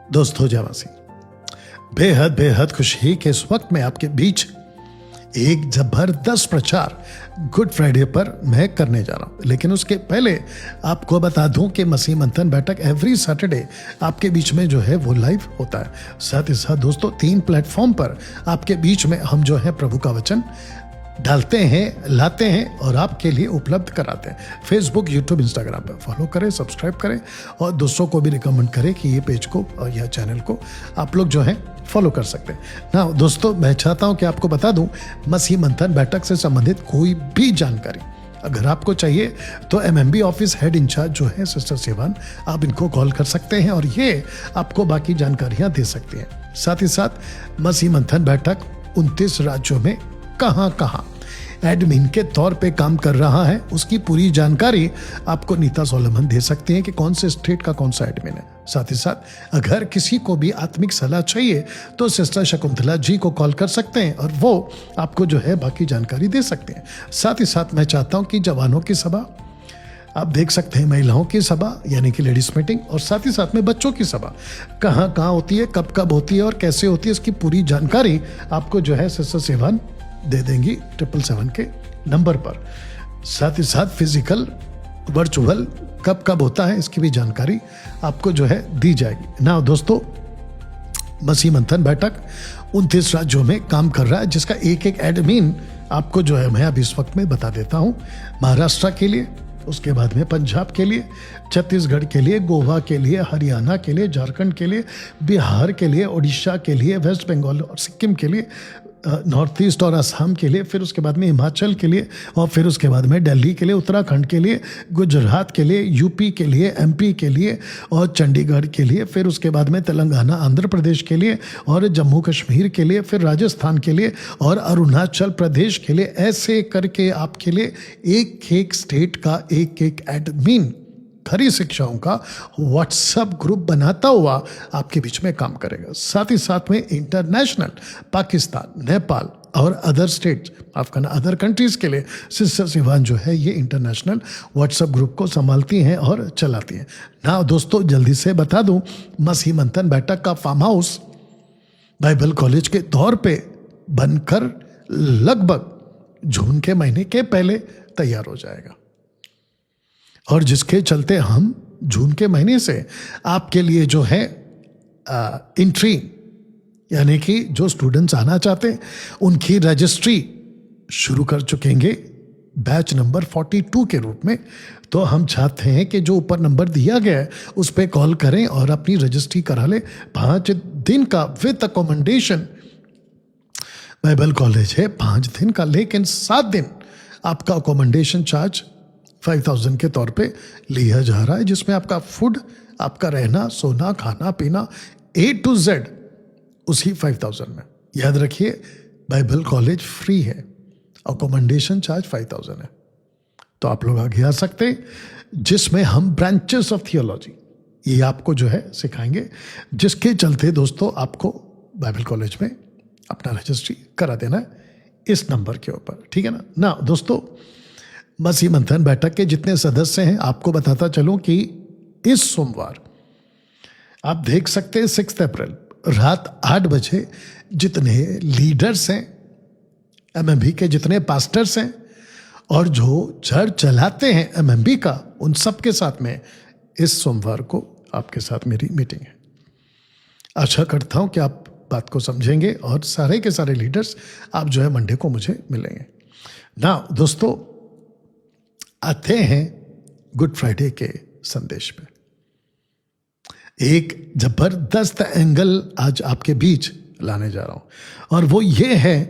दोस्तों जय मसीह। बेहद बेहद खुशी कि इस वक्त मैं आपके बीच एक जबरदस्त प्रचार गुड फ्राइडे पर मैं करने जा रहा हूं। लेकिन उसके पहले आपको बता दूं कि मसीह मंथन बैठक एवरी सैटरडे आपके बीच में जो है वो लाइव होता है। साथ ही साथ दोस्तों 3 प्लेटफॉर्म पर आपके बीच में हम जो है प्रभु का वचन डालते हैं, लाते हैं और आपके लिए उपलब्ध कराते हैं। फेसबुक, यूट्यूब, इंस्टाग्राम पर फॉलो करें, सब्सक्राइब करें और दोस्तों को भी रिकमेंड करें कि ये पेज को और यह चैनल को आप लोग जो है फॉलो कर सकते हैं ना। दोस्तों मैं चाहता हूं कि आपको बता दूं, मसीह मंथन बैठक से संबंधित कोई भी जानकारी अगर आपको चाहिए तो MMB ऑफिस हेड इंचार्ज जो है सिस्टर सेवान, आप इनको कॉल कर सकते हैं और ये आपको बाकी जानकारियां दे सकते हैं। साथ ही साथ मसीह मंथन बैठक 29 राज्यों में कहां एडमिन के तौर पे काम कर रहा है, उसकी पूरी जानकारी आपको नीता सोलोमन दे सकते हैं कि कौन से स्टेट का कौन सा एडमिन है। साथ ही साथ अगर किसी को भी आत्मिक सलाह चाहिए तो सिस्टर शकुंतला जी को कॉल कर सकते हैं और वो आपको जो है बाकी जानकारी दे सकते हैं। साथ ही साथ मैं चाहता हूं कि जवानों की सभा आप देख सकते हैं, महिलाओं की सभा यानी कि लेडीज मीटिंग, और साथ ही साथ में बच्चों की सभा कहाँ होती है, कब होती है और कैसे होती है, इसकी पूरी जानकारी आपको जो है सिस्टर सेवान दे देंगी 777 के नंबर पर। साथ ही साथ फिजिकल वर्चुअल कब होता है इसकी भी जानकारी आपको जो है दी जाएगी ना। दोस्तों मसीह मंथन बैठक 29 राज्यों में काम कर रहा है, जिसका एक एडमिन आपको जो है मैं अभी इस वक्त में बता देता हूं। महाराष्ट्र के लिए, उसके बाद में पंजाब के लिए, छत्तीसगढ़ के लिए, गोवा के लिए, हरियाणा के लिए, झारखंड के लिए, बिहार के लिए, उड़ीसा के लिए, वेस्ट बंगाल और सिक्किम के लिए, नॉर्थ ईस्ट और असम के लिए, फिर उसके बाद में हिमाचल के लिए, और फिर उसके बाद में दिल्ली के लिए, उत्तराखंड के लिए, गुजरात के लिए, यूपी के लिए, MP के लिए और चंडीगढ़ के लिए, फिर उसके बाद में तेलंगाना, आंध्र प्रदेश के लिए और जम्मू कश्मीर के लिए, फिर राजस्थान के लिए और अरुणाचल प्रदेश के लिए। ऐसे करके आपके लिए एक स्टेट का एक एडमिन खरी शिक्षाओं का व्हाट्सएप ग्रुप बनाता हुआ आपके बीच में काम करेगा। साथ ही साथ में इंटरनेशनल पाकिस्तान, नेपाल और अदर स्टेट्स, अदर कंट्रीज के लिए सिस्टर सिवान जो है ये इंटरनेशनल व्हाट्सएप ग्रुप को संभालती हैं और चलाती हैं ना। दोस्तों जल्दी से बता दूं, मसीह मंथन बैठक का फार्म हाउस बाइबल कॉलेज के तौर पे बनकर लगभग जून के महीने के पहले तैयार हो जाएगा, और जिसके चलते हम जून के महीने से आपके लिए जो है एंट्री यानी कि जो स्टूडेंट्स आना चाहते हैं उनकी रजिस्ट्री शुरू कर चुकेंगे बैच नंबर 42 के रूप में। तो हम चाहते हैं कि जो ऊपर नंबर दिया गया है उस पर कॉल करें और अपनी रजिस्ट्री करा लें। 5 दिन का विद अकोमोडेशन बाइबल कॉलेज है, 5 दिन का, लेकिन 7 दिन आपका अकोमोडेशन चार्ज 5000 के तौर पे लिया जा रहा है, जिसमें आपका फूड, आपका रहना, सोना, खाना पीना A to Z उसी 5000 में। याद रखिए बाइबल कॉलेज फ्री है, अकोमोडेशन चार्ज 5000 है। तो आप लोग आगे आ सकते हैं, जिसमें हम ब्रांचेस ऑफ थियोलॉजी ये आपको जो है सिखाएंगे, जिसके चलते दोस्तों आपको बाइबल कॉलेज में अपना रजिस्ट्री करा देना है इस नंबर के ऊपर, ठीक है ना। दोस्तों मसीह मंथन बैठक के जितने सदस्य हैं आपको बताता चलूं कि इस सोमवार आप देख सकते हैं 6 अप्रैल रात 8 बजे जितने लीडर्स हैं, MMB के जितने पास्टर्स हैं और जो चर्च चलाते हैं MMB का, उन सब के साथ में इस सोमवार को आपके साथ मेरी मीटिंग है। आशा करता हूं कि आप बात को समझेंगे और सारे के सारे लीडर्स आप जो है मंडे को मुझे मिलेंगे ना। दोस्तों आते हैं गुड फ्राइडे के संदेश पे। एक जबरदस्त एंगल आज आपके बीच लाने जा रहा हूं और वो ये है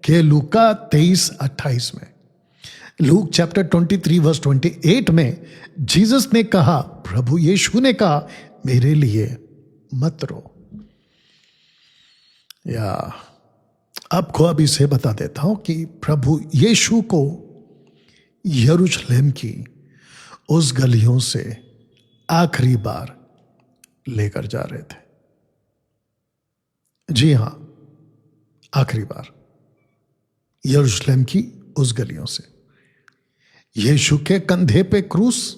कि लूका 23:28 में, लूक चैप्टर 23 वर्स 28 में जीसस ने कहा, प्रभु यीशु ने कहा, मेरे लिए मत रो। या आपको अभी से बता देता हूं कि प्रभु यीशु को यरूशलेम की उस गलियों से आखिरी बार लेकर जा रहे थे। जी हां, आखिरी बार यरूशलेम की उस गलियों से। यीशु के कंधे पे क्रूस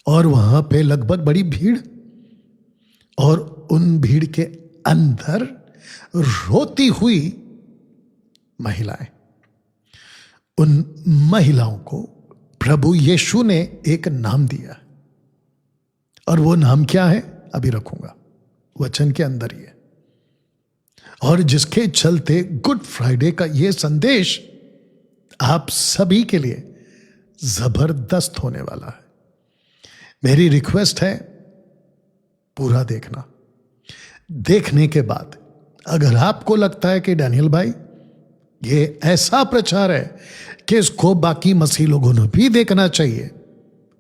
और वहां पे लगभग बड़ी भीड़ और उन भीड़ के अंदर रोती हुई महिलाएं, उन महिलाओं को प्रभु यीशु ने एक नाम दिया, और वो नाम क्या है अभी रखूंगा, वचन के अंदर ही है, और जिसके चलते गुड फ्राइडे का ये संदेश आप सभी के लिए जबरदस्त होने वाला है। मेरी रिक्वेस्ट है पूरा देखना। देखने के बाद अगर आपको लगता है कि डैनियल भाई ये ऐसा प्रचार है कि इसको बाकी मसीह लोगों ने भी देखना चाहिए,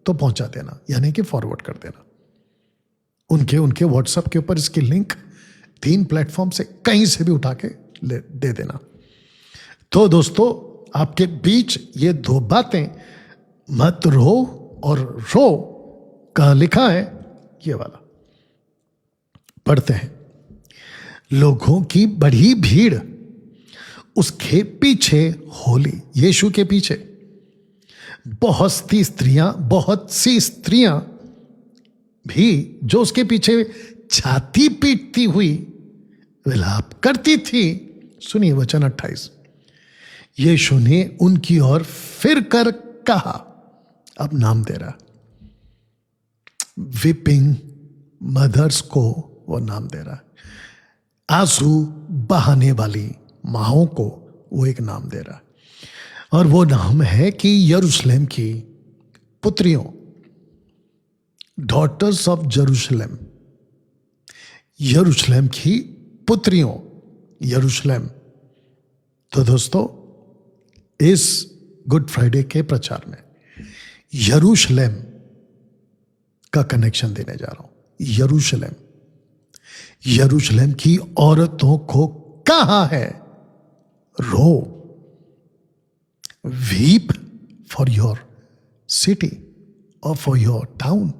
तो पहुंचा देना, यानी कि फॉरवर्ड कर देना उनके व्हाट्सएप के ऊपर। इसकी लिंक 3 प्लेटफॉर्म से कहीं से भी उठा के दे देना। तो दोस्तों, आपके बीच ये 2 बातें, मत रो और रो, कहां लिखा है ये वाला, पढ़ते हैं। लोगों की बड़ी भीड़ उसके पीछे होली, यीशु के पीछे बहुत सी स्त्रियां भी जो उसके पीछे छाती पीटती हुई विलाप करती थी। सुनिए वचन 28, यीशु ने उनकी ओर फिर कर कहा, अब नाम दे रहा, वीपिंग मदर्स को वो नाम दे रहा है, आंसू बहाने वाली माओं को वो एक नाम दे रहा है, और वो नाम है कि यरूशलेम की पुत्रियों, डॉटर्स ऑफ जेरूशलेम, यरूशलेम की पुत्रियों, यरूशलेम। तो दोस्तों, इस गुड फ्राइडे के प्रचार में यरूशलेम का कनेक्शन देने जा रहा हूं। यरूशलेम, यरूशलेम की औरतों को कहा है रो, वीप फॉर योर सिटी और फॉर योर टाउन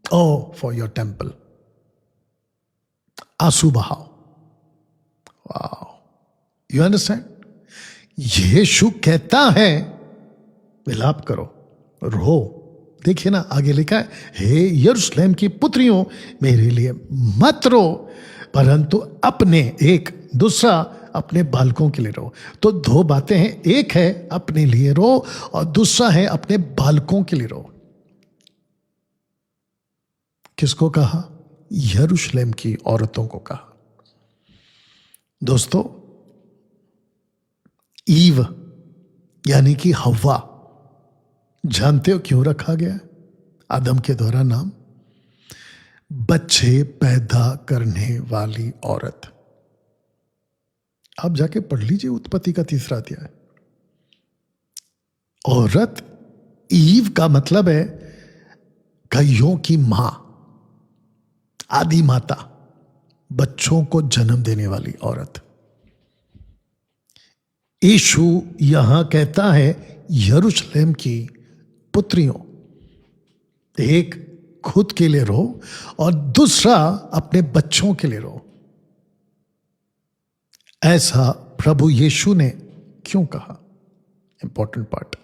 और फॉर योर टेम्पल, आंसू बहाओ। Wow, you understand? यीशु कहता है विलाप करो, रो। देखिए ना, आगे लिखा है, हे यरूशलेम की पुत्रियों, मेरे लिए मत रो, परंतु अपने, एक दूसरा अपने बालकों के लिए रो। तो 2 बातें हैं, एक है अपने लिए रो और दूसरा है अपने बालकों के लिए रो। किसको कहा? यरूशलेम की औरतों को कहा। दोस्तों, ईव यानी कि हव्वा, जानते हो क्यों रखा गया आदम के द्वारा नाम? बच्चे पैदा करने वाली औरत। आप जाके पढ़ लीजिए उत्पत्ति का 3रा अध्याय। औरत, ईव का मतलब है गायों की मां, आदि माता, बच्चों को जन्म देने वाली औरत। यीशु यहां कहता है यरूशलेम की पुत्रियों, एक खुद के लिए रो और दूसरा अपने बच्चों के लिए रो। ऐसा प्रभु यीशु ने क्यों कहा? Important part.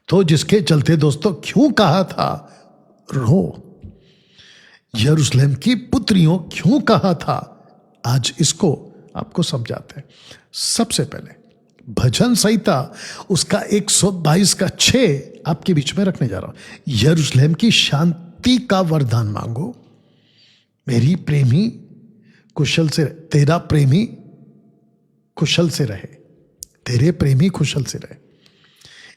तो जिसके चलते दोस्तों क्यों कहा था रो, यरूशलेम की पुत्रियों क्यों कहा था, आज इसको आपको समझाते हैं। सबसे पहले भजन संहिता उसका 122 का 6 आपके बीच में रखने जा रहा हूं। यरूशलेम की शांति का वरदान मांगो, मेरी प्रेमी कुशल से, तेरा प्रेमी कुशल से रहे, तेरे प्रेमी कुशल से रहे।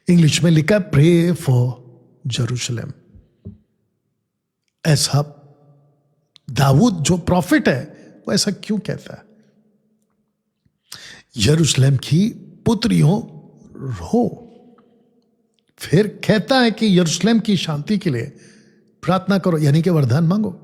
इंग्लिश में लिखा है प्रे फॉर जेरूशलेम। ऐसा दाऊद जो प्रॉफिट है वो ऐसा क्यों कहता है? यरूशलेम की पुत्रियों रो। फिर कहता है कि यरूशलेम की शांति के लिए प्रार्थना करो, यानी कि वरदान मांगो।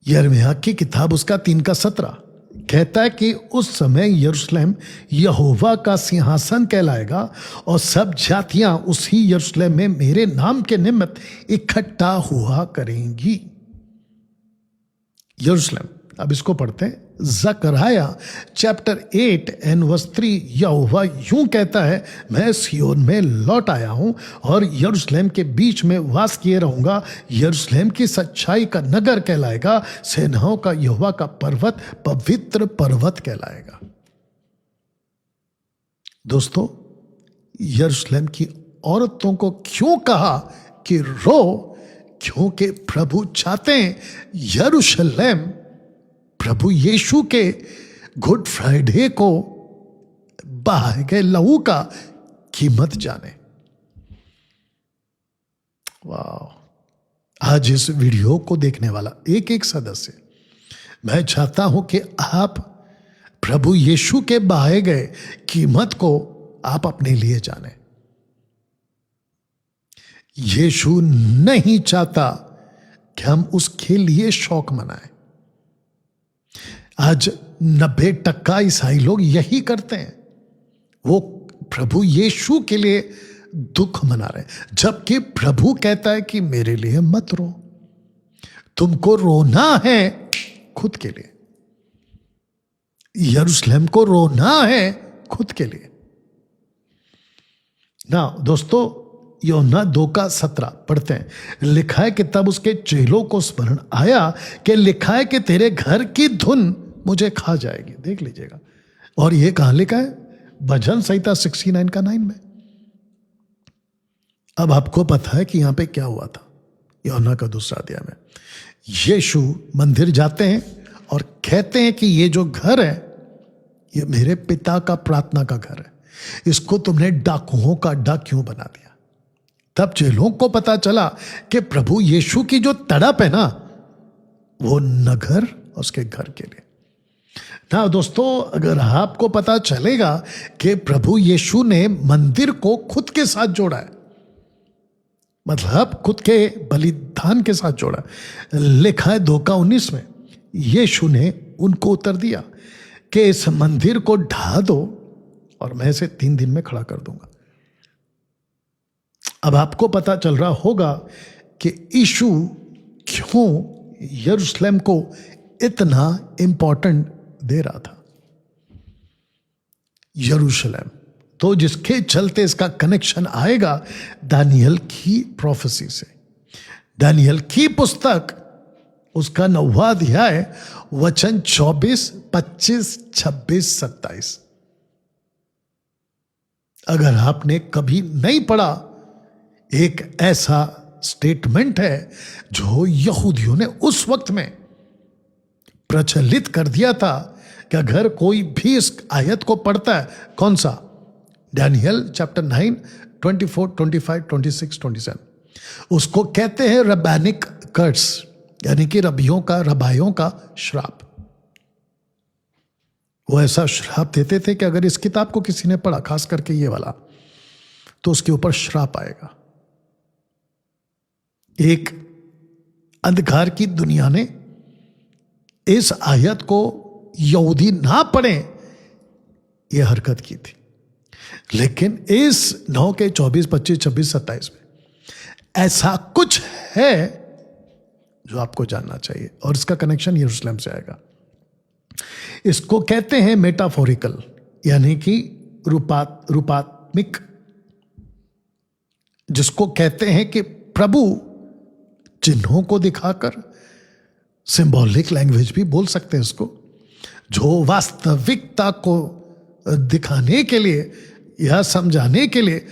यिर्मयाह की किताब उसका 3 का 17 कहता है कि उस समय यरूशलेम यहोवा का सिंहासन कहलाएगा और सब जातियां उसी यरूशलेम में मेरे नाम के निमित्त इकट्ठा हुआ करेंगी। यरूशलेम, अब इसको पढ़ते हैं जकरया चैप्टर 8 एंड वर्स 3, यहोवा यूं कहता है, मैं सियोन में लौट आया हूं और यरूशलेम के बीच में वास किए रहूंगा। यरूशलेम की सच्चाई का नगर कहलाएगा, सेनाओं का यहोवा का पर्वत पवित्र पर्वत कहलाएगा। दोस्तों, यरूशलेम की औरतों को क्यों कहा कि रो? क्योंकि प्रभु चाहते हैं यरूशलेम प्रभु यीशु के गुड फ्राइडे को बहाए गए लहू का कीमत जाने। वाह! आज इस वीडियो को देखने वाला एक एक सदस्य, मैं चाहता हूं कि आप प्रभु यीशु के बहाए गए कीमत को आप अपने लिए जाने। यीशु नहीं चाहता कि हम उसके लिए शौक मनाएं। आज 90% ईसाई लोग यही करते हैं, वो प्रभु यीशु के लिए दुख मना रहे हैं, जबकि प्रभु कहता है कि मेरे लिए मत रो, तुमको रोना है खुद के लिए, यरूशलेम को रोना है खुद के लिए ना। दोस्तों, यूहन्ना 2:17 पढ़ते हैं, लिखा है कि तब उसके चेलों को स्मरण आया कि लिखा है कि तेरे घर की धुन मुझे खा जाएगी। देख लीजिएगा। और ये कहां लिखा है? भजन संहिता 69 का 9 में। अब आपको पता है कि यहां पे क्या हुआ था। यूहन्ना का 2 अध्याय में यीशु मंदिर जाते हैं और कहते हैं कि ये जो घर है ये मेरे पिता का प्रार्थना का घर है, इसको तुमने डाकुओं का अड्डा क्यों बना दिया? तब चेलों को पता चला कि प्रभु यीशु की जो तड़प है ना, वो नगर और उसके घर के लिए ना। दोस्तों, अगर आपको पता चलेगा कि प्रभु यीशु ने मंदिर को खुद के साथ जोड़ा है, मतलब खुद के बलिदान के साथ जोड़ा है, लिखा है 2:19 में, यीशु ने उनको उत्तर दिया कि इस मंदिर को ढा दो और मैं इसे 3 दिन में खड़ा कर दूंगा। अब आपको पता चल रहा होगा कि यीशु क्यों यरूशलेम को इतना इंपॉर्टेंट दे रहा था। यरूशलेम तो जिसके चलते इसका कनेक्शन आएगा दानियल की प्रोफेसी से। दानियल की पुस्तक उसका 9वां अध्याय वचन 24, 25, 26, 27। अगर आपने कभी नहीं पढ़ा, एक ऐसा स्टेटमेंट है जो यहूदियों ने उस वक्त में प्रचलित कर दिया था कि अगर कोई भी इस आयत को पढ़ता है, कौन सा? दानियल चैप्टर 9, 24, 25, 26, 27, उसको कहते हैं रबैनिक कर्स, यानी कि रबाइयों का श्राप। वो ऐसा श्राप देते थे कि अगर इस किताब को किसी ने पढ़ा, खास करके ये वाला, तो उसके ऊपर श्राप आएगा। एक अंधकार की दुनिया ने इस आयत को यहूदी ना पढ़े ये हरकत की थी, लेकिन इस 9 के 24, 25, 26, 27 में ऐसा कुछ है जो आपको जानना चाहिए, और इसका कनेक्शन यरूशलेम से आएगा। इसको कहते हैं मेटाफोरिकल, यानी कि रूपात्मिक, जिसको कहते हैं कि प्रभु चिन्हों को दिखाकर, सिंबॉलिक लैंग्वेज भी बोल सकते हैं इसको, जो वास्तविकता को दिखाने के लिए या समझाने के लिए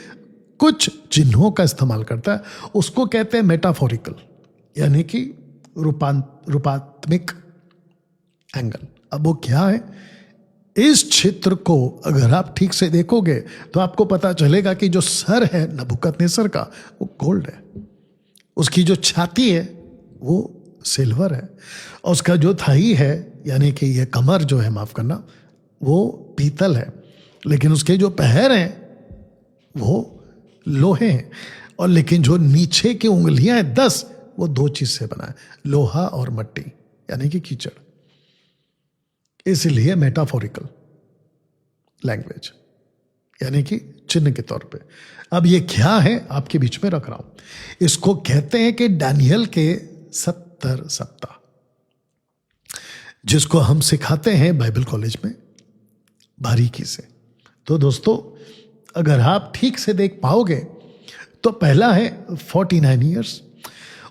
कुछ चिन्हों का इस्तेमाल करता है, उसको कहते हैं मेटाफोरिकल, यानी कि रूपात्मिक एंगल। अब वो क्या है? इस चित्र को अगर आप ठीक से देखोगे तो आपको पता चलेगा कि जो सर है नबूकदनेस्सर का, वो गोल्ड है, उसकी जो छाती है वो सिल्वर है, और उसका जो थाई है, यानी कि ये कमर जो है, माफ करना, वो पीतल है, लेकिन उसके जो पैर हैं वो लोहे हैं, और लेकिन जो नीचे की उंगलियां हैं 10, वो 2 चीज से बना है, लोहा और मिट्टी, यानी कि कीचड़। इसलिए मेटाफोरिकल लैंग्वेज, यानी कि चिन्ह के तौर पे। अब ये क्या है आपके बीच में रख रहा हूं। इसको कहते हैं कि दानियल के 70 सप्ताह। जिसको हम सिखाते हैं बाइबल कॉलेज में बारीकी से। तो दोस्तों, अगर आप ठीक से देख पाओगे तो पहला है 49 ईयर्स,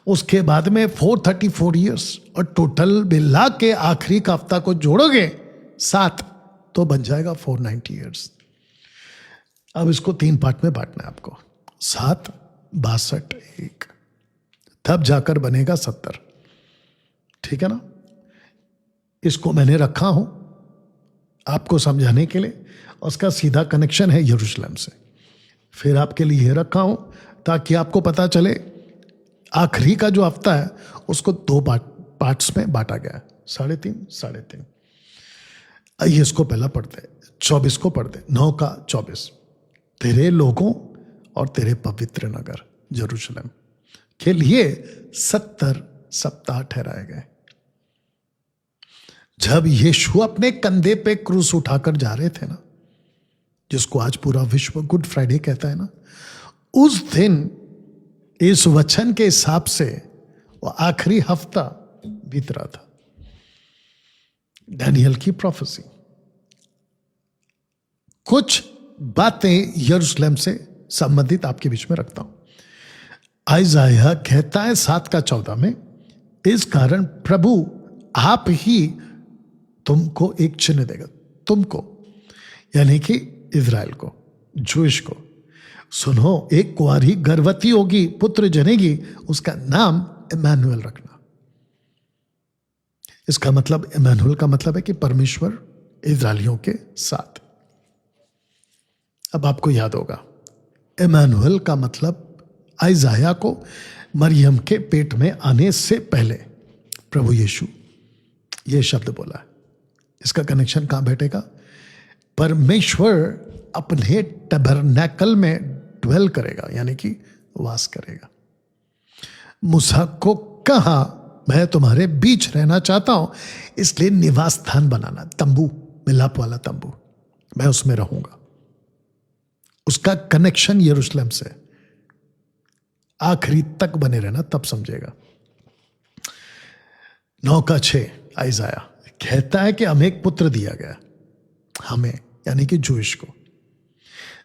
उसके बाद में 434 ईयर्स, और टोटल मिला के आखिरी का हफ्ता को जोड़ोगे 7, तो बन जाएगा 490 ईयर्स। अब इसको 3 पार्ट में बांटना है आपको, 7, 62, 1, तब जाकर बनेगा 70। ठीक है ना? इसको मैंने रखा हूं आपको समझाने के लिए, उसका सीधा कनेक्शन है यरूशलेम से। फिर आपके लिए यह रखा हूं ताकि आपको पता चले आखिरी का जो हफ्ता है उसको 2 पार्ट्स में बांटा गया है, 3.5, 3.5। आइए इसको पहला पढ़ते हैं, 24 को पढ़ते, 9 का 24। तेरे लोगों और तेरे पवित्र नगर यरूशलेम के लिए 70 सप्ताह ठहराए गए। जब यीशु अपने कंधे पे क्रूस उठाकर जा रहे थे ना, जिसको आज पूरा विश्व गुड फ्राइडे कहता है ना, उस दिन इस वचन के हिसाब से वो आखिरी हफ्ता बीत रहा था। डैनियल की प्रोफेसी, कुछ बातें यरूशलेम से संबंधित आपके बीच में रखता हूं। आइजाया कहता है 7 का 14 में, इस कारण प्रभु आप ही तुमको एक चिन्ह देगा, तुमको यानी कि इजराइल को, जूश को। सुनो, एक कुंवारी गर्भवती होगी, पुत्र जनेगी, उसका नाम इमैनुअल रखना। इसका मतलब, इमैनुअल का मतलब है कि परमेश्वर इजराइलियों के साथ। अब आपको याद होगा, इमैनुअल का मतलब आइजाया को मरियम के पेट में आने से पहले प्रभु यीशु ये शब्द बोला है। इसका कनेक्शन कहां बैठेगा? परमेश्वर अपने टबरनैकल में ड्वेल करेगा, यानी कि वास करेगा। मूसा को कहा, मैं तुम्हारे बीच रहना चाहता हूं, इसलिए निवास स्थान बनाना, तंबू, मिलाप वाला तंबू, मैं उसमें रहूंगा। उसका कनेक्शन यरूशलेम से आखिरी तक बने रहना, तब समझेगा। 9 का 6 आइजाया कहता है कि हमें एक पुत्र दिया गया, हमें यानी कि जूश को।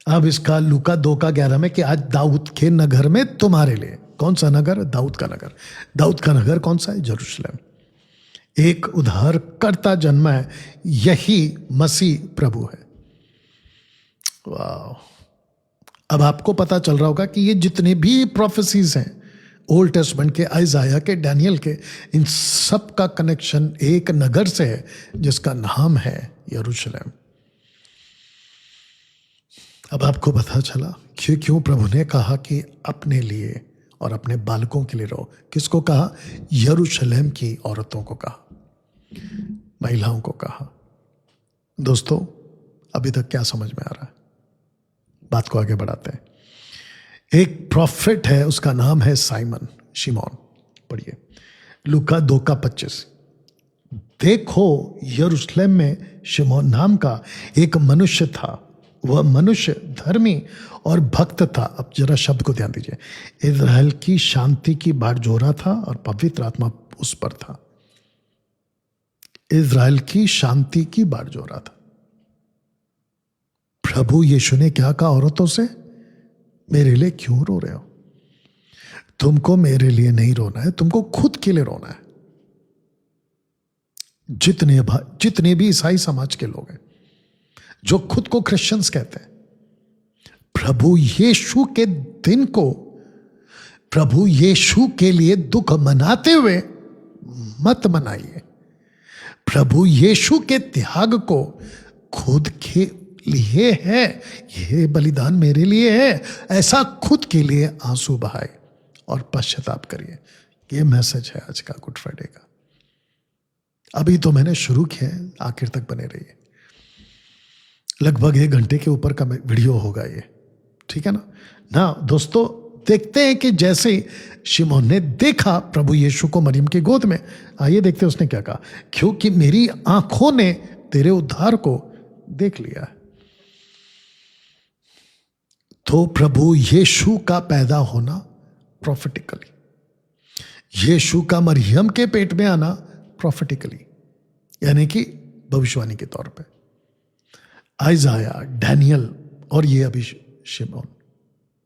अब इसका लूका 2 का 11 में कि आज दाऊद के नगर में तुम्हारे लिए, कौन सा नगर? दाऊद का नगर। दाऊद का नगर कौन सा है? यरूशलेम। एक उद्धारकर्ता जन्मा है, यही मसीह प्रभु है। वाह! अब आपको पता चल रहा होगा कि ये जितने भी प्रोफेसीज हैं ओल्ड टेस्टमेंट के, आइजाया के, डैनियल के, इन सब का कनेक्शन एक नगर से है जिसका नाम है यरूशलेम। अब आपको पता चला क्यों प्रभु ने कहा कि अपने लिए और अपने बालकों के लिए रहो। किसको कहा? यरूशलेम की औरतों को कहा, महिलाओं को कहा। दोस्तों, अभी तक क्या समझ में आ रहा है? बात को आगे बढ़ाते हैं। एक प्रॉफिट है, उसका नाम है साइमन, शिमोन। पढ़िए लूका 2 का 25। देखो, यरूशलेम में शिमोन नाम का एक मनुष्य था, वह मनुष्य धर्मी और भक्त था। अब जरा शब्द को ध्यान दीजिए, इजराइल की शांति की बाट जो रहा था और पवित्र आत्मा उस पर था। इजराइल की शांति की बाट जो रहा था। प्रभु यीशु ने क्या कहा औरतों से? मेरे लिए क्यों रो रहे हो? तुमको मेरे लिए नहीं रोना है, तुमको खुद के लिए रोना है। जितने भी ईसाई समाज के लोग हैं जो खुद को क्रिश्चियंस कहते हैं, प्रभु यीशु के दिन को, प्रभु यीशु के लिए दुख मनाते हुए मत मनाइए। प्रभु यीशु के त्याग को खुद के लिए है, यह बलिदान मेरे लिए है, ऐसा खुद के लिए आंसू बहाए और पश्चाताप करिए। यह मैसेज है आज का गुड फ्राइडे का। अभी तो मैंने शुरू किया है, आखिर तक बने रहिए। लगभग 1 घंटे के ऊपर का वीडियो होगा ये, ठीक है ना दोस्तों, देखते हैं कि जैसे शिमोन ने देखा प्रभु यीशु को मरियम की गोद में, आइए देखते हैं उसने क्या कहा। क्योंकि मेरी आंखों ने तेरे उद्धार को देख लिया है। तो प्रभु यीशु का पैदा होना प्रॉफिटिकली, यीशु का मरियम के पेट में आना प्रॉफिटिकली, यानी कि भविष्यवाणी के तौर पे। आइजाया, डैनियल और ये अभी शिमोन,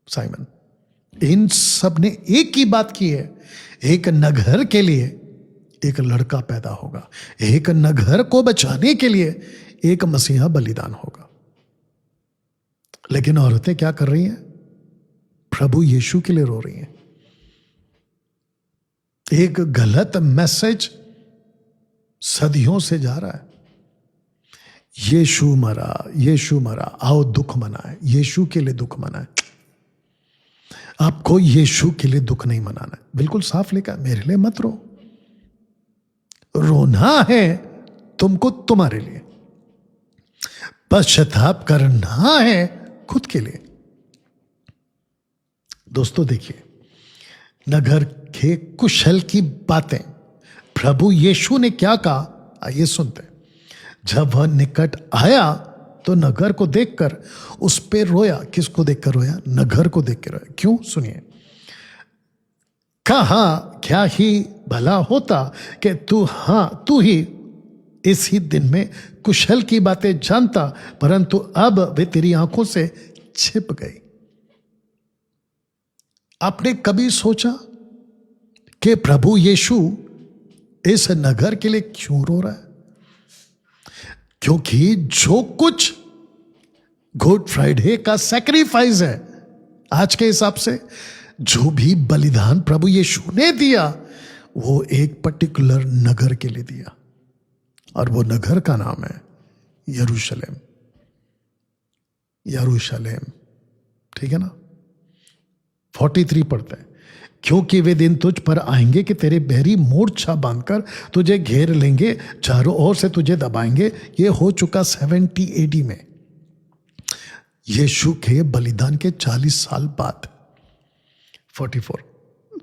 साइमन, इन सब ने एक ही बात की है, एक नगर के लिए एक लड़का पैदा होगा, एक नगर को बचाने के लिए एक मसीहा बलिदान होगा। लेकिन औरतें क्या कर रही हैं? प्रभु यीशु के लिए रो रही हैं। एक गलत मैसेज सदियों से जा रहा है, यीशु मरा, यीशु मरा, आओ दुख मनाए, यीशु के लिए दुख मनाए। आपको यीशु के लिए दुख नहीं मनाना है, बिल्कुल साफ लिखा, मेरे लिए मत रो। रोना है तुमको तुम्हारे लिए, पश्चाताप करना है खुद के लिए। दोस्तों देखिए, नगर के कुशल की बातें प्रभु यीशु ने क्या कहा, आइए सुनते। जब वह निकट आया तो नगर को देखकर उस पे रोया। किसको देखकर रोया? नगर को देखकर रोया। क्यों? सुनिए। कहा, क्या ही भला होता कि तू ही इसी दिन में कुशल की बातें जानता, परंतु अब वे तेरी आंखों से छिप गई। आपने कभी सोचा कि प्रभु यीशु इस नगर के लिए क्यों रो रहा है? क्योंकि जो कुछ गुड फ्राइडे का सैक्रिफाइस है, आज के हिसाब से जो भी बलिदान प्रभु यीशु ने दिया, वो एक पर्टिकुलर नगर के लिए दिया, और वो नगर का नाम है यरूशलेम। यरूशलेम, ठीक है ना? 43 पढ़ते हैं। क्योंकि वे दिन तुझ पर आएंगे कि तेरे बैरी मोर्चा बांधकर तुझे घेर लेंगे, चारों ओर से तुझे दबाएंगे। ये हो चुका 70 AD में, यीशु के बलिदान के 40 साल बाद। 44,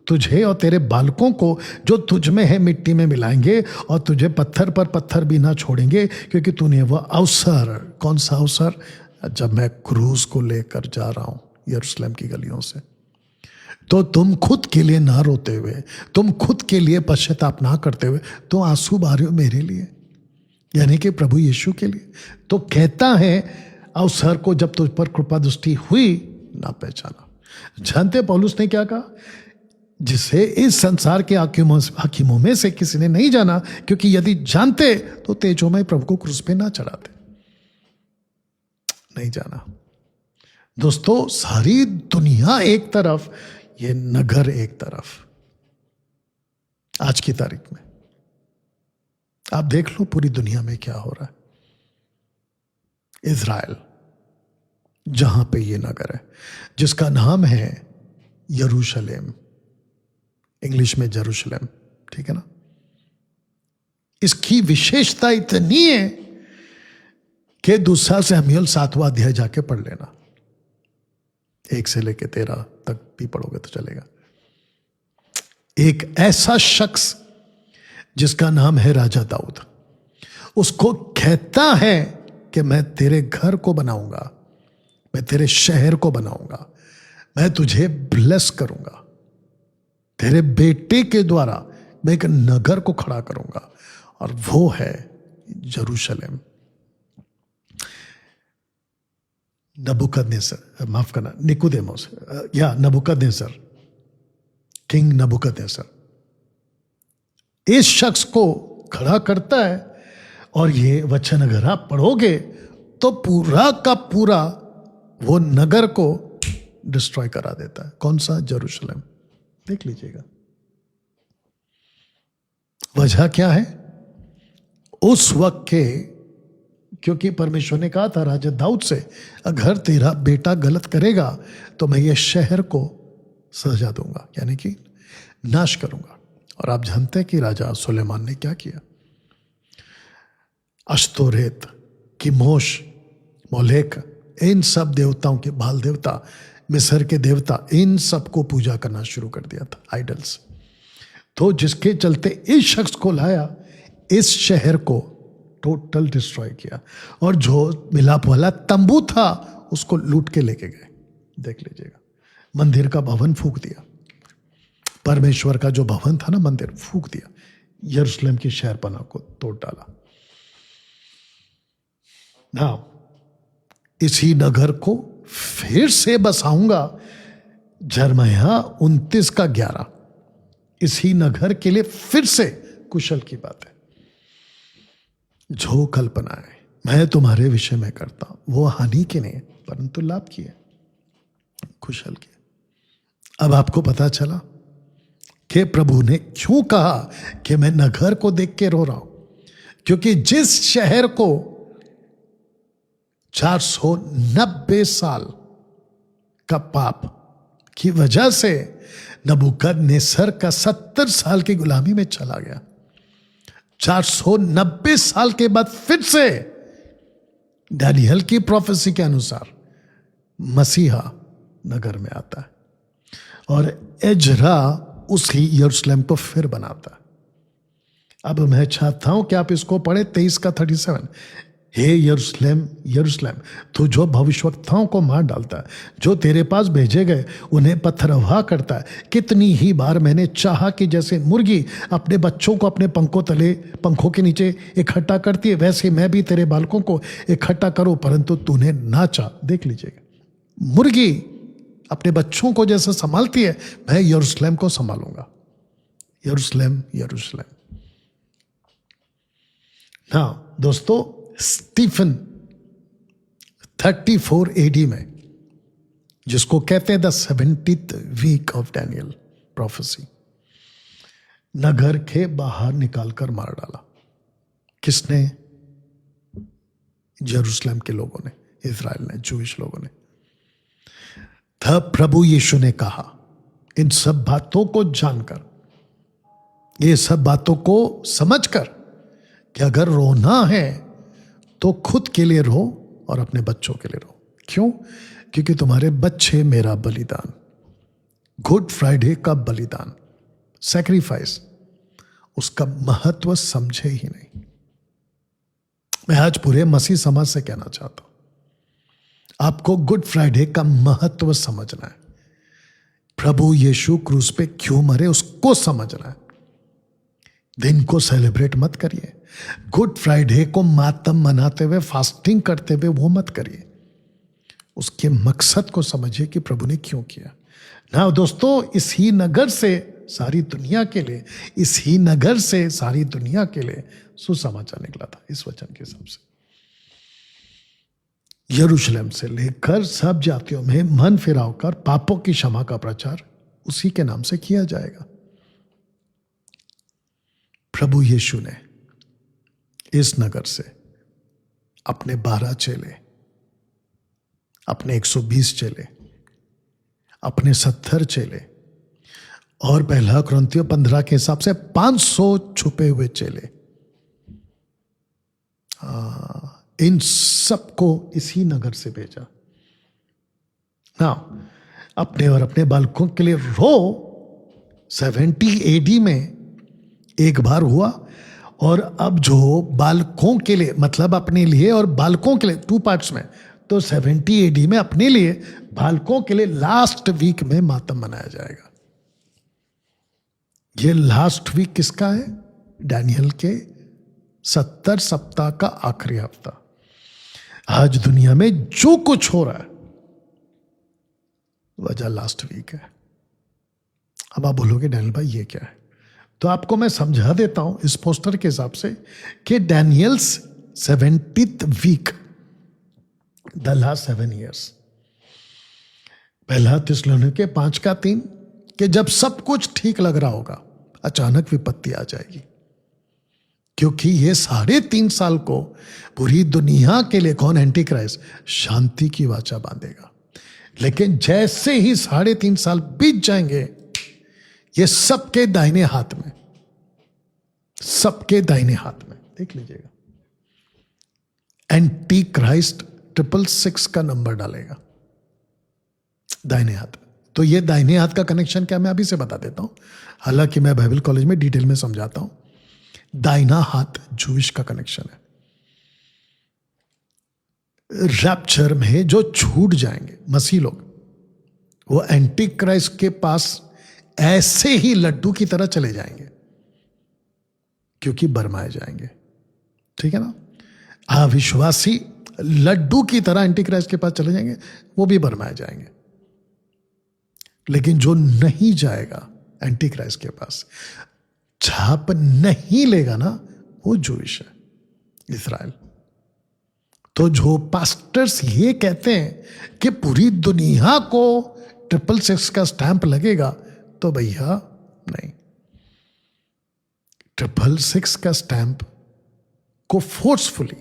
तुझे और तेरे बालकों को जो तुझ में है मिट्टी में मिलाएंगे, और तुझे पत्थर पर पत्थर भी ना छोड़ेंगे, क्योंकि तूने वह अवसर, कौन सा अवसर? जब मैं क्रूस को लेकर जा रहा हूं यरूशलेम की गलियों से, तो तुम खुद के लिए ना रोते हुए, तुम खुद के लिए पश्चाताप ना करते हुए, तो आंसू बहा रहे हो मेरे लिए, यानी कि प्रभु यीशु के लिए। तो कहता है, अवसर को जब तुझ पर कृपा दृष्टि हुई ना पहचाना। जानते पौलुस ने क्या कहा? जिसे इस संसार के हाकिमों में से किसी ने नहीं जाना, क्योंकि यदि जानते तो तेजोमय प्रभु को क्रूस पे ना चढ़ाते। नहीं जाना। दोस्तों, सारी दुनिया एक तरफ, ये नगर एक तरफ। आज की तारीख में आप देख लो पूरी दुनिया में क्या हो रहा है। इज़राइल, जहां पे ये नगर है, जिसका नाम है यरूशलेम, इंग्लिश में जेरूशलेम, ठीक है ना? इसकी विशेषता इतनी है कि 2 शमूएल 7वां अध्याय जाके पढ़ लेना, 1 से लेके 13 तक भी पढ़ोगे तो चलेगा। एक ऐसा शख्स जिसका नाम है राजा दाऊद, उसको कहता है कि मैं तेरे घर को बनाऊंगा, मैं तेरे शहर को बनाऊंगा, मैं तुझे ब्लेस करूंगा, तेरे बेटे के द्वारा मैं एक नगर को खड़ा करूंगा, और वो है यरूशलेम। नबूकदनेस्सर, माफ करना, निकोदेमोस, या नबूकदनेस्सर, किंग नबूकदनेस्सर इस शख्स को खड़ा करता है, और ये वचन अगर आप पढ़ोगे तो पूरा का पूरा वो नगर को डिस्ट्रॉय करा देता है। कौन सा? यरूशलेम। देख लीजिएगा वजह क्या है। उस वक्त के, क्योंकि परमेश्वर ने कहा था राजा दाऊद से, अगर तेरा बेटा गलत करेगा तो मैं ये शहर को सजा दूंगा, यानी कि नाश करूंगा। और आप जानते हैं कि राजा सुलेमान ने क्या किया? अश्तोरेत, किमोश, मोलेक, इन सब देवताओं के, बाल देवता, मिस्र के देवता, इन सबको पूजा करना शुरू कर दिया था, आइडल्स। तो जिसके चलते इस शख्स को लाया, इस शहर को टोटल डिस्ट्रॉय किया, और जो मिलाप वाला तंबू था उसको लूट के लेके गए। देख लीजिएगा, मंदिर का भवन फूंक दिया, परमेश्वर का जो भवन था ना, मंदिर फूंक दिया, यरूशलेम की शहरपना को तोड़ डाला। ना इसी नगर को फिर से बसाऊंगा। यिर्मयाह 29:11। इसी नगर के लिए फिर से कुशल की बात है। जो कल्पनाएं मैं तुम्हारे विषय में करता हूं वो हानि की नहीं परंतु लाभ की है, कुशल की। अब आपको पता चला कि प्रभु ने क्यों कहा कि मैं नगर को देख के रो रहा हूं, क्योंकि जिस शहर को 490 साल का पाप की वजह से नबूकदनेस्सर का 70 साल की गुलामी में चला गया, 490 साल के बाद फिर से दानियल की प्रोफेसी के अनुसार मसीहा नगर में आता है और एजरा उसी यरूशलेम को फिर बनाता है। अब मैं चाहता हूं कि आप इसको पढ़े 23:37। हे यरूशलेम यरूशलेम, तू जो भविष्यवक्ताओं को मार डालता है, जो तेरे पास भेजे गए उन्हें पथरवाह करता है। कितनी ही बार मैंने चाहा कि जैसे मुर्गी अपने बच्चों को अपने पंखों के नीचे इकट्ठा करती है, वैसे मैं भी तेरे बालकों को इकट्ठा करूं, परंतु तूने ना चाहा। देख लीजिएगा, मुर्गी अपने बच्चों को जैसे संभालती है, मैं यरूशलेम को संभालूंगा। यरूशलेम यरूशलेम। हाँ दोस्तों, स्टीफन 34 AD में, जिसको कहते हैं the 70th week of Daniel prophecy, नगर के बाहर निकालकर मार डाला। किसने? यरूशलेम के लोगों ने, इजराइल ने, जूइश लोगों ने। तब प्रभु यीशु ने कहा, इन सब बातों को जानकर, ये सब बातों को समझकर कि अगर रोना है तो खुद के लिए रो और अपने बच्चों के लिए रो। क्यों? क्योंकि तुम्हारे बच्चे मेरा बलिदान, गुड फ्राइडे का बलिदान, सैक्रिफाइस, उसका महत्व समझे ही नहीं। मैं आज पूरे मसीह समाज से कहना चाहता हूं, आपको गुड फ्राइडे का महत्व समझना है। प्रभु यीशु क्रूस पे क्यों मरे उसको समझना है। दिन को सेलिब्रेट मत करिए, गुड फ्राइडे को मातम मनाते हुए, फास्टिंग करते हुए वो मत करिए। उसके मकसद को समझिए कि प्रभु ने क्यों किया। ना दोस्तों, इसी नगर से सारी दुनिया के लिए, इसी नगर से सारी दुनिया के लिए सुसमाचार निकला था। इस वचन के हिसाब से यरूशलेम से लेकर सब जातियों में मन फिराव कर पापों की क्षमा का प्रचार उसी के नाम से किया जाएगा। प्रभु यीशु ने इस नगर से अपने 12 चेले, अपने 120 चेले, अपने 70 चेले और 1 कुरिन्थियों 15 के हिसाब से 500 छुपे हुए चेले, इन सबको इसी नगर से भेजा। ना अपने और अपने बालकों के लिए रो 70 AD में एक बार हुआ, और अब जो बालकों के लिए, मतलब अपने लिए और बालकों के लिए 2 पार्ट्स में, तो 70 AD में अपने लिए, बालकों के लिए लास्ट वीक में मातम मनाया जाएगा। ये लास्ट वीक किसका है? डैनियल के 70 सप्ताह का आखिरी हफ्ता। आज दुनिया में जो कुछ हो रहा है वजह लास्ट वीक है। अब आप बोलोगे डैनियल भाई ये क्या है? तो आपको मैं समझा देता हूं इस पोस्टर के हिसाब से कि Daniel's 70th week, the last 7 years। 1 थिस्सलुनीके 5:3 कि जब सब कुछ ठीक लग रहा होगा अचानक विपत्ति आ जाएगी, क्योंकि ये 3.5 साल को पूरी दुनिया के लिए कौन? एंटी क्राइस्ट शांति की वाचा बांधेगा। लेकिन जैसे ही 3.5 साल बीत जाएंगे, ये सबके दाहिने हाथ में, सबके दाहिने हाथ में, देख लीजिएगा, एंटी क्राइस्ट 666 का नंबर डालेगा दाहिने हाथ में। तो ये दाहिने हाथ का कनेक्शन क्या, मैं अभी से बता देता हूं, हालांकि मैं बाइबल कॉलेज में डिटेल में समझाता हूं। दाहिना हाथ जूइश का कनेक्शन है। रैप्चर में जो छूट जाएंगे मसीह लोग, वो एंटी क्राइस्ट के पास ऐसे ही लड्डू की तरह चले जाएंगे, क्योंकि बरमाए जाएंगे। ठीक है ना? अविश्वासी लड्डू की तरह एंटी क्राइस्ट के पास चले जाएंगे, वो भी भरमाए जाएंगे। लेकिन जो नहीं जाएगा एंटी क्राइस्ट के पास, छाप नहीं लेगा ना, वो जूइश है, इस्राएल। तो जो पास्टर्स ये कहते हैं कि पूरी दुनिया को 666 का स्टैंप लगेगा, तो भैया नहीं, 666 का स्टैंप को फोर्सफुली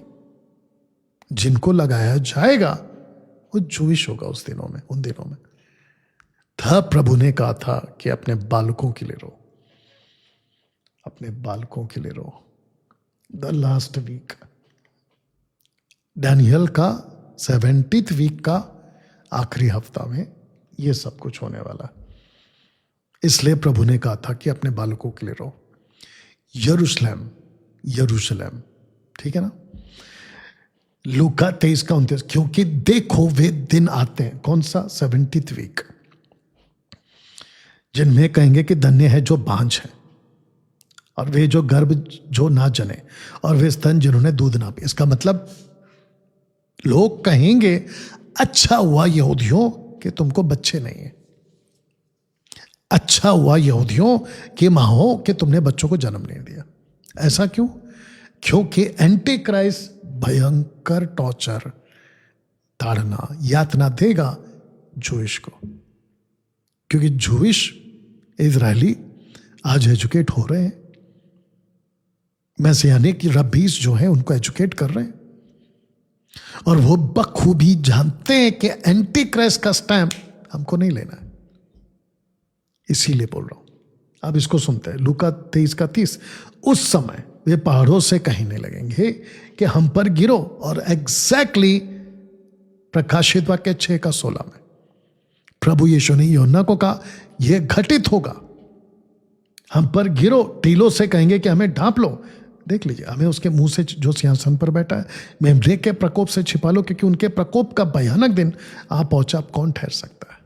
जिनको लगाया जाएगा वो जूइश होगा उस दिनों में, उन दिनों में। तब प्रभु ने कहा था कि अपने बालकों के लिए रो, अपने बालकों के लिए रो। द लास्ट वीक, डैनियल का 70th वीक का आखिरी हफ्ता में ये सब कुछ होने वाला है। इसलिए प्रभु ने कहा था कि अपने बालकों के लिए रो। यरूशलेम, यरूशलेम, ठीक है ना। लूका 23 का 29, क्योंकि देखो वे दिन आते हैं, कौन सा, 70th वीक, जिनमें कहेंगे कि धन्य है जो बांझ है, और वे जो गर्भ जो ना जने, और वे स्तन जिन्होंने दूध ना पिए। इसका मतलब लोग कहेंगे अच्छा हुआ यहूदियों कि तुमको बच्चे नहीं है, अच्छा हुआ यहूदियों कि मां कि तुमने बच्चों को जन्म नहीं दिया। ऐसा क्यों? क्योंकि एंटी क्राइस्ट भयंकर टॉर्चर, ताड़ना, यातना देगा जूइश को। क्योंकि जूइश इजरायली आज एजुकेट हो रहे हैं, मैसियानिक रब्बीस जो हैं उनको एजुकेट कर रहे हैं, और वो बखूबी जानते हैं कि एंटी क्राइस्ट का स्टैंप हमको नहीं लेना है। इसीलिए बोल रहा हूं। अब इसको सुनते हैं, लूका 23 का 30। उस समय वे पहाड़ों से कहने लगेंगे कि हम पर गिरो, और एग्जैक्टली प्रकाशित वाक्य 6 का 16 में प्रभु यीशु ने यूहन्ना को कहा यह घटित होगा, हम पर गिरो, टीलों से कहेंगे कि हमें ढांप लो। देख लीजिए, हमें उसके मुंह से जो सिंहासन पर बैठा है, मेमने के प्रकोप से छिपा लो, क्योंकि उनके प्रकोप का भयानक दिन आ पहुंचा। अब कौन ठहर सकता है?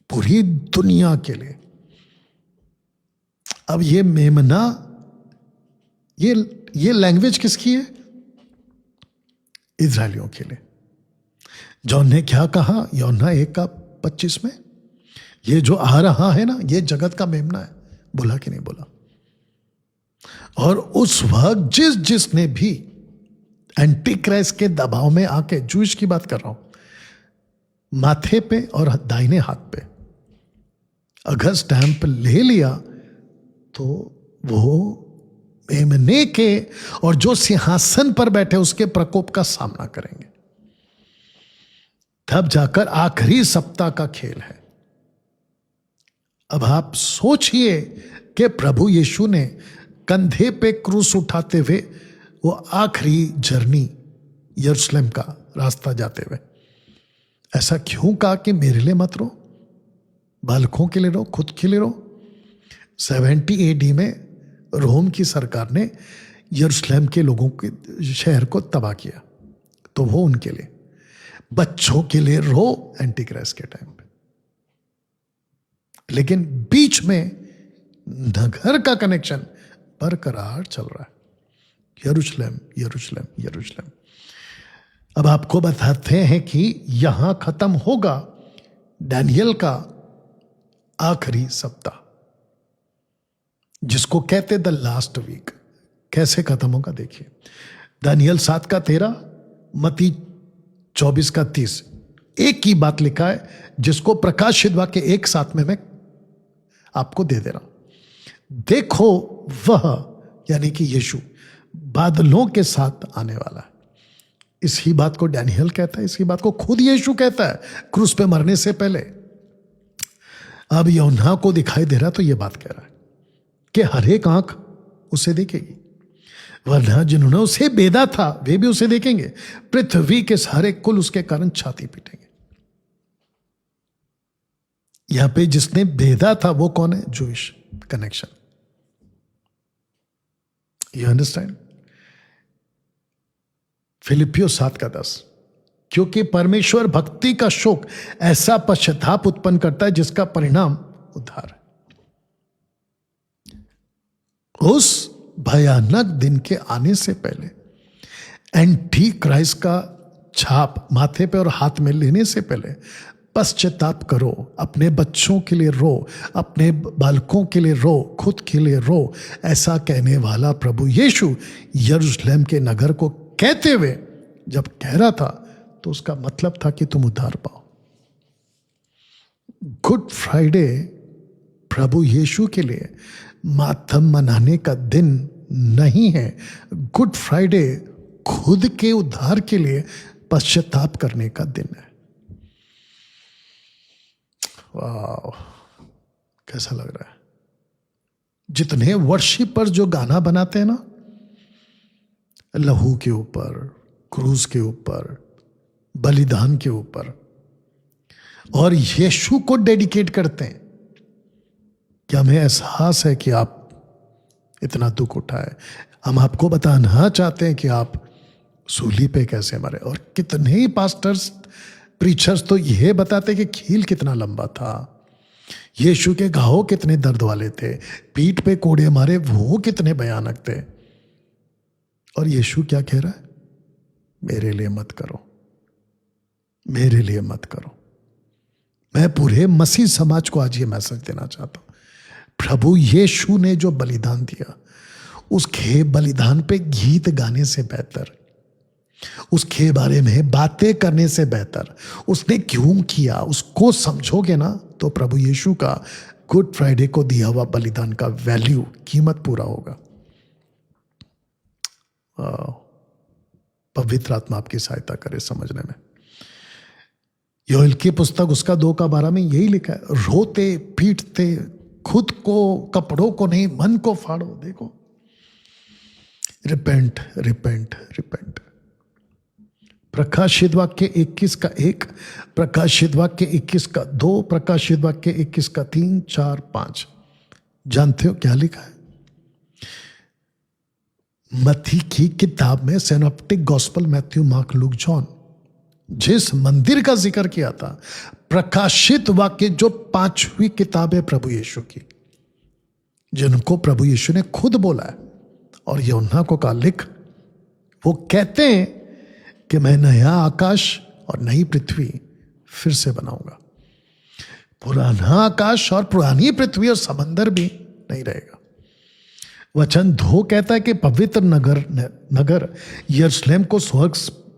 पूरी दुनिया के लिए। अब ये मेमना, ये लैंग्वेज किसकी है? इजरायलियों के लिए। जॉन ने क्या कहा यूहन्ना 1 का 25 में, ये जो आ रहा है ना, ये जगत का मेमना है। बोला कि नहीं बोला? और उस वक्त जिसने भी एंटी क्राइस्ट के दबाव में आके, जूइश की बात कर रहा हूं, माथे पे और दाहिने हाथ पे अगर स्टैंप ले लिया, तो वो मेमने के और जो सिंहासन पर बैठे उसके प्रकोप का सामना करेंगे। तब जाकर आखिरी सप्ताह का खेल है। अब आप सोचिए कि प्रभु यीशु ने कंधे पे क्रूस उठाते हुए वो आखिरी जर्नी, यरूशलेम का रास्ता जाते हुए, ऐसा क्यों कहा कि मेरे लिए मत रो, बालकों के लिए रो, खुद के लिए रो? 70 AD में रोम की सरकार ने यरूशलेम के लोगों के शहर को तबाह किया, तो वो उनके लिए, बच्चों के लिए रो एंटी क्राइस्ट के टाइम पे। लेकिन बीच में नगर का कनेक्शन बरकरार चल रहा है, यरूशलेम, यरूशलेम, यरूशलेम। अब आपको बताते हैं कि यहां खत्म होगा डैनियल का आखिरी सप्ताह, जिसको कहते द लास्ट वीक। कैसे खत्म होगा देखिए, दानियल 7 का 13, मत्ती 24 का 30। एक ही बात लिखा है, जिसको प्रकाशित वाक्य 1:7 में मैं आपको दे रहा हूं। देखो वह, यानी कि यीशु, बादलों के साथ आने वाला है। इसी बात को डैनियल कहता है, इसी बात को खुद यीशु कहता है क्रूस पे मरने से पहले। अब यूहन्ना को दिखाई दे रहा, तो यह बात कह रहा है कि हर एक आंख उसे देखेगी, वरना जिन्होंने उसे बेधा था वे भी उसे देखेंगे। पृथ्वी के सारे कुल उसके कारण छाती पीटेंगे। यहां पे जिसने बेधा था वो कौन है? Jewish connection. You understand? फिलिपियो 7 का 10, क्योंकि परमेश्वर भक्ति का शोक ऐसा पश्चाताप उत्पन्न करता है जिसका परिणाम उद्धार है। उस भयानक दिन के आने से पहले एंटी क्राइस्ट का छाप माथे पे और हाथ में लेने से पहले पश्चाताप करो, अपने बच्चों के लिए रो, अपने बालकों के लिए रो, खुद के लिए रो। ऐसा कहने वाला प्रभु यीशु यरूशलेम के नगर को कहते हुए जब कह रहा था तो उसका मतलब था कि तुम उद्धार पाओ। गुड फ्राइडे प्रभु यीशु के लिए मातम मनाने का दिन नहीं है। गुड फ्राइडे खुद के उद्धार के लिए पश्चाताप करने का दिन है। वाह, कैसा लग रहा है। जितने वर्शिपर जो गाना बनाते हैं ना, लहू के ऊपर, क्रूस के ऊपर, बलिदान के ऊपर, और यीशु को डेडिकेट करते हैं, क्या हमें एहसास है कि आप इतना दुख उठाए? हम आपको बताना चाहते हैं कि आप सूली पे कैसे मरे। और कितने ही पास्टर्स, प्रीचर्स तो यह बताते कि खील कितना लंबा था, यीशु के घाव कितने दर्द वाले थे, पीठ पे कोड़े मारे वो कितने भयानक थे। और यीशु क्या कह रहा है? मेरे लिए मत करो, मेरे लिए मत करो। मैं पूरे मसीह समाज को आज ये मैसेज देना चाहता हूं, प्रभु यीशु ने जो बलिदान दिया, उसके बलिदान पे गीत गाने से बेहतर, उसके बारे में बातें करने से बेहतर, उसने क्यों किया उसको समझोगे ना, तो प्रभु यीशु का गुड फ्राइडे को दिया हुआ बलिदान का वैल्यू, कीमत पूरा होगा। पवित्र आत्मा आपकी सहायता करे समझने में। योएल की पुस्तक उसका 2:12 में यही लिखा है, रोते पीटते खुद को, कपड़ों को नहीं मन को फाड़ो। देखो, रिपेंट रिपेंट रिपेंट। प्रकाशित वाक्य 21 का 1, प्रकाशित वाक्य 21 का 2, प्रकाशित वाक्य 21 का 3, 4, 5। जानते हो क्या लिखा है? मत्ती की किताब में, synoptic gospel, Matthew, Mark, Luke, John, जिस मंदिर का जिक्र किया था, प्रकाशित वाक्य जो 5वीं किताब है प्रभु यीशु की, जिनको प्रभु यीशु ने खुद बोला है और यूहन्ना को कहा लिख, वो कहते हैं कि मैं नया आकाश और नई पृथ्वी फिर से बनाऊंगा। पुराना आकाश और पुरानी पृथ्वी और समंदर भी नहीं रहेगा। वचन 2 कहता है कि पवित्र नगर यरूशलेम को स्वर्ग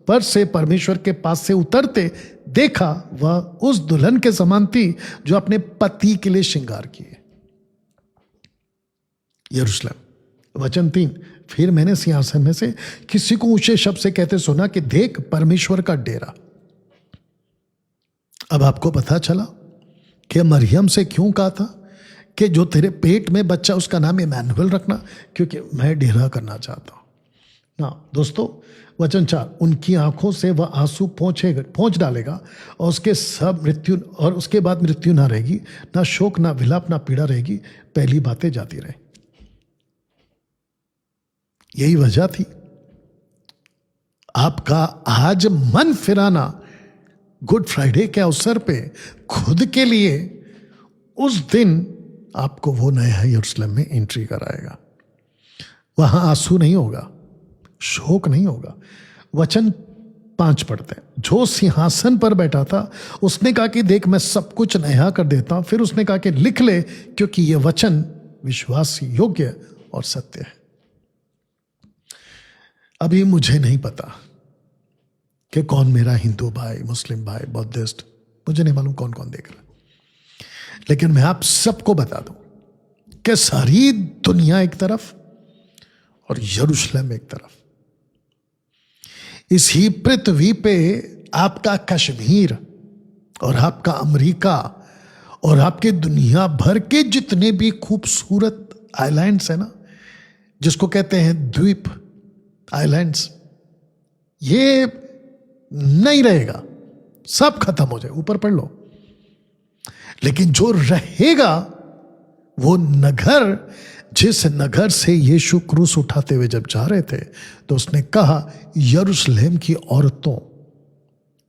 पर से परमेश्वर के पास से उतरते देखा, वह उस दुल्हन के समान थी जो अपने पति के लिए श्रृंगार किए। यरूशलेम। वचन 3, फिर मैंने सिंहासन में से किसी को ऊंचे शब्द से कहते सुना कि देख परमेश्वर का डेरा। अब आपको पता चला कि मरियम से क्यों कहा था कि जो तेरे पेट में बच्चा उसका नाम इमैनुअल रखना, क्योंकि मैं डेरा करना चाहता हूं ना। दोस्तों, वचन 4, उनकी आंखों से वह आंसू पहुंच डालेगा और उसके बाद मृत्यु ना रहेगी, ना शोक, ना विलाप, ना पीड़ा रहेगी, पहली बातें जाती रहे। यही वजह थी आपका आज मन फिराना गुड फ्राइडे के अवसर पे खुद के लिए। उस दिन आपको वो नया यरूशलेम में एंट्री कराएगा। वहां आंसू नहीं होगा, शोक नहीं होगा। वचन 5 पढ़ते हैं, जो सिंहासन पर बैठा था उसने कहा कि देख मैं सब कुछ नया कर देता हूं। फिर उसने कहा कि लिख ले, क्योंकि यह वचन विश्वास योग्य और सत्य है। अभी मुझे नहीं पता कि कौन मेरा हिंदू भाई, मुस्लिम भाई, बौद्धिस्ट, मुझे नहीं मालूम कौन कौन देख रहा है, लेकिन मैं आप सबको बता दूं कि सारी दुनिया एक तरफ और यरूशलेम एक तरफ। इसी पृथ्वी पे आपका कश्मीर और आपका अमेरिका और आपके दुनिया भर के जितने भी खूबसूरत आइलैंड्स है ना, जिसको कहते हैं द्वीप आइलैंड्स, ये नहीं रहेगा, सब खत्म हो जाए, ऊपर पढ़ लो। लेकिन जो रहेगा वो नगर, जिस नगर से यीशु क्रूस उठाते हुए जब जा रहे थे तो उसने कहा यरूशलेम की औरतों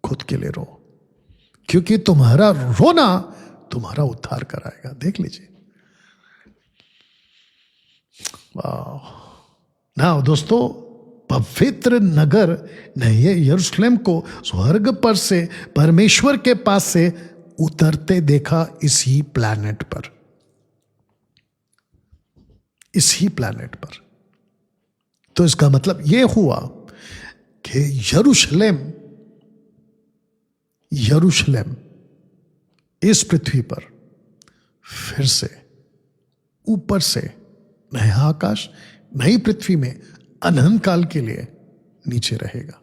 खुद के लिए रो, क्योंकि तुम्हारा रोना तुम्हारा उद्धार कराएगा। देख लीजिए। वाह। ना दोस्तों, पवित्र नगर ने ये यरूशलेम को स्वर्ग पर से परमेश्वर के पास से उतरते देखा, इसी प्लैनेट पर, इसी प्लैनेट पर। तो इसका मतलब यह हुआ कि यरूशलेम इस पृथ्वी पर फिर से ऊपर से नया आकाश नई पृथ्वी में अनंत काल के लिए नीचे रहेगा।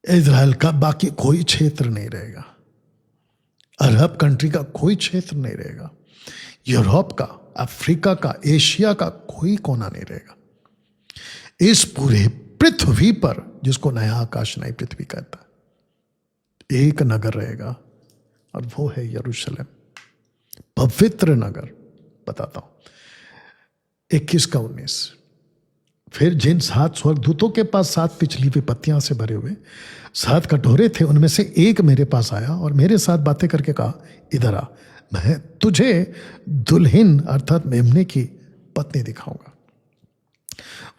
इजराइल का बाकी कोई क्षेत्र नहीं रहेगा, अरब कंट्री का कोई क्षेत्र नहीं रहेगा, यूरोप का, अफ्रीका का, एशिया का कोई कोना नहीं रहेगा। इस पूरे पृथ्वी पर, जिसको नया आकाश नई पृथ्वी कहता है, एक नगर रहेगा और वो है यरूशलेम, पवित्र नगर। बताता हूं 21 का 19। फिर जिन 7 स्वर्गदूतों के पास 7 पिछली विपत्तियां से भरे हुए 7 कटोरे थे, उनमें से एक मेरे पास आया और मेरे साथ बातें करके कहा, इधर आ, मैं तुझे दुल्हन अर्थात मेमने की पत्नी दिखाऊंगा।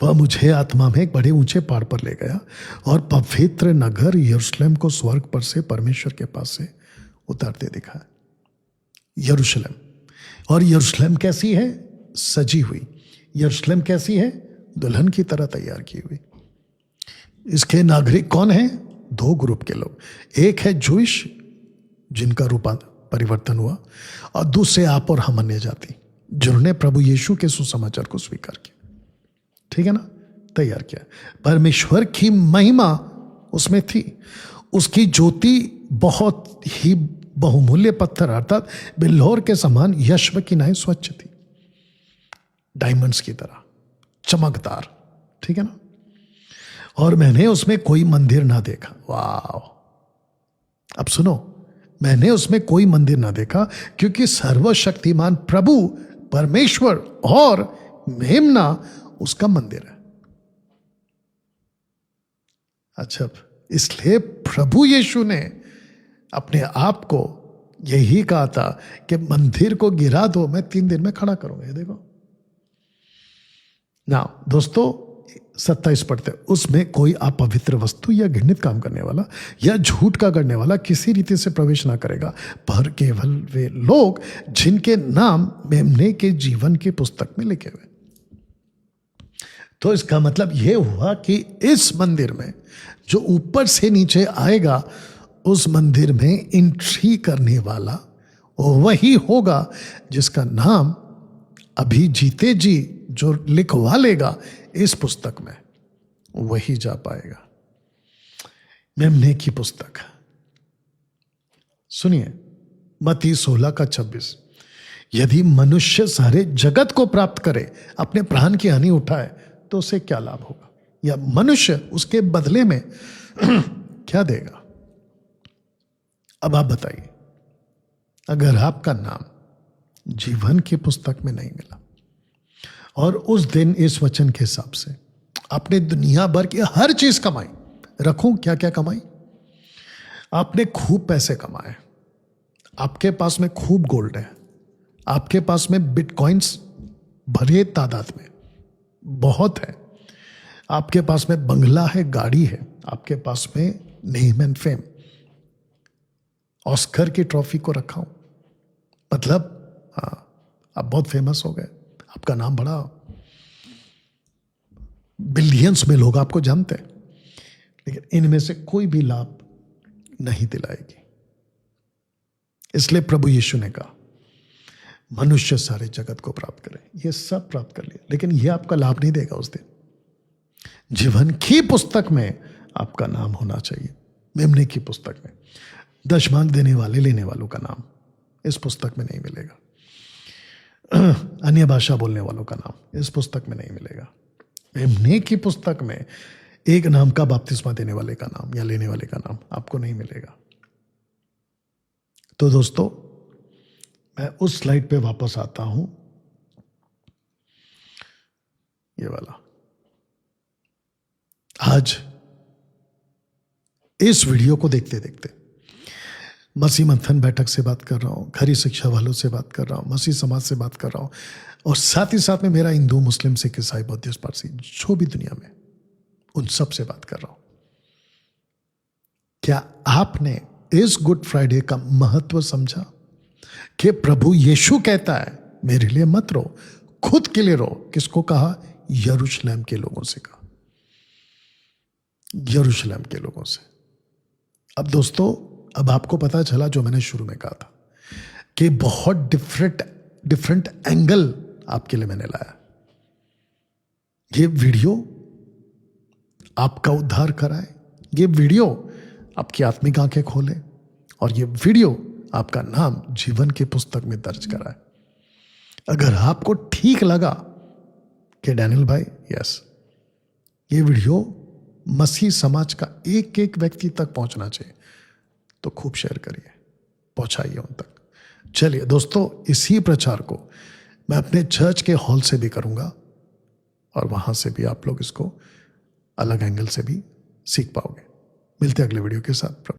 वह मुझे आत्मा में एक बड़े ऊंचे पहाड़ पर ले गया और पवित्र नगर यरूशलेम को स्वर्ग पर से परमेश्वर के पास से उतरते दिखा। यरूशलेम, और यरूशलेम कैसी है? सजी हुई। यरूशलेम कैसी है? दुल्हन की तरह तैयार की हुई। इसके नागरिक कौन है? 2 ग्रुप के लोग, एक है जूइश जिनका रूप परिवर्तन हुआ, और दूसरे आप और हम अन्य जाति जिन्होंने प्रभु यीशु के सुसमाचार को स्वीकार किया। ठीक है ना? तैयार किया। परमेश्वर की महिमा उसमें थी, उसकी ज्योति बहुत ही बहुमूल्य पत्थर अर्थात बिल्हौर के समान यश्व की नाई स्वच्छ थी, डायमंड्स की तरह चमकदार। ठीक है ना? और मैंने उसमें कोई मंदिर ना देखा। वाह! अब सुनो, मैंने उसमें कोई मंदिर ना देखा, क्योंकि सर्वशक्तिमान प्रभु परमेश्वर और मेमना उसका मंदिर है। अच्छा, इसलिए प्रभु यीशु ने अपने आप को यही कहा था कि मंदिर को गिरा दो, मैं 3 दिन में खड़ा करूंगा। ये देखो ना दोस्तों, 27 पढ़ते, उसमें कोई अपवित्र वस्तु या घृणित काम करने वाला या झूठ का करने वाला किसी रीति से प्रवेश ना करेगा, पर केवल वे लोग जिनके नाम मेमने के जीवन की पुस्तक में लिखे हुए। तो इसका मतलब यह हुआ कि इस मंदिर में जो ऊपर से नीचे आएगा, उस मंदिर में एंट्री करने वाला वही होगा जिसका नाम अभी जीते जी जो लिखवा लेगा इस पुस्तक में, वही जा पाएगा। मेमने की पुस्तक। सुनिए मत्ती 16 का 26, यदि मनुष्य सारे जगत को प्राप्त करे, अपने प्राण की हानि उठाए, तो उसे क्या लाभ होगा? या मनुष्य उसके बदले में क्या देगा? अब आप बताइए, अगर आपका नाम जीवन की पुस्तक में नहीं मिला और उस दिन इस वचन के हिसाब से आपने दुनिया भर की हर चीज कमाई, रखूं क्या क्या कमाई, आपने खूब पैसे कमाए, आपके पास में खूब गोल्ड है, आपके पास में बिटकॉइंस भरे तादाद में बहुत है, आपके पास में बंगला है, गाड़ी है, आपके पास में नेम एंड फेम, ऑस्कर की ट्रॉफी को रखा हूं, मतलब हाँ आप बहुत फेमस हो गए, आपका नाम बड़ा, बिलियंस में लोग आपको जानते हैं, लेकिन इनमें से कोई भी लाभ नहीं दिलाएगी। इसलिए प्रभु यीशु ने कहा मनुष्य सारे जगत को प्राप्त करे, ये सब प्राप्त कर लिया, लेकिन यह आपका लाभ नहीं देगा। उस दिन जीवन की पुस्तक में आपका नाम होना चाहिए, मेमने की पुस्तक में। दशमांश देने वाले लेने वालों का नाम इस पुस्तक में नहीं मिलेगा, अन्य भाषा बोलने वालों का नाम इस पुस्तक में नहीं मिलेगा। मेमने की पुस्तक में एक नाम का बपतिस्मा देने वाले का नाम या लेने वाले का नाम आपको नहीं मिलेगा। तो दोस्तों, मैं उस स्लाइड पे वापस आता हूं, ये वाला। आज इस वीडियो को देखते देखते मसीह मंथन बैठक से बात कर रहा हूँ, खरी शिक्षा वालों से बात कर रहा हूँ, मसीह समाज से बात कर रहा हूँ, और साथ ही साथ में मेरा हिंदू, मुस्लिम, सिख, ईसाई, बौद्धिस्ट, पारसी, जो भी दुनिया में, उन सब से बात कर रहा हूँ। क्या आपने इस गुड फ्राइडे का महत्व समझा कि प्रभु यीशु कहता है मेरे लिए मत रो, खुद के लिए रो। किसको कहा? यरूशलेम के लोगों से कहा, यरूशलेम के लोगों से। अब दोस्तों, अब आपको पता चला जो मैंने शुरू में कहा था कि बहुत डिफरेंट एंगल आपके लिए मैंने लाया। ये वीडियो आपका उद्धार कराए, ये वीडियो आपकी आत्मिक आंखें खोले, और ये वीडियो आपका नाम जीवन की पुस्तक में दर्ज कराए। अगर आपको ठीक लगा कि डैनियल भाई, यस, ये वीडियो मसीह समाज का एक एक व्यक्ति तक पहुंचना चाहिए, तो खूब शेयर करिए, पहुंचाइए उन तक। चलिए दोस्तों, इसी प्रचार को मैं अपने चर्च के हॉल से भी करूंगा, और वहां से भी आप लोग इसको अलग एंगल से भी सीख पाओगे। मिलते हैं अगले वीडियो के साथ।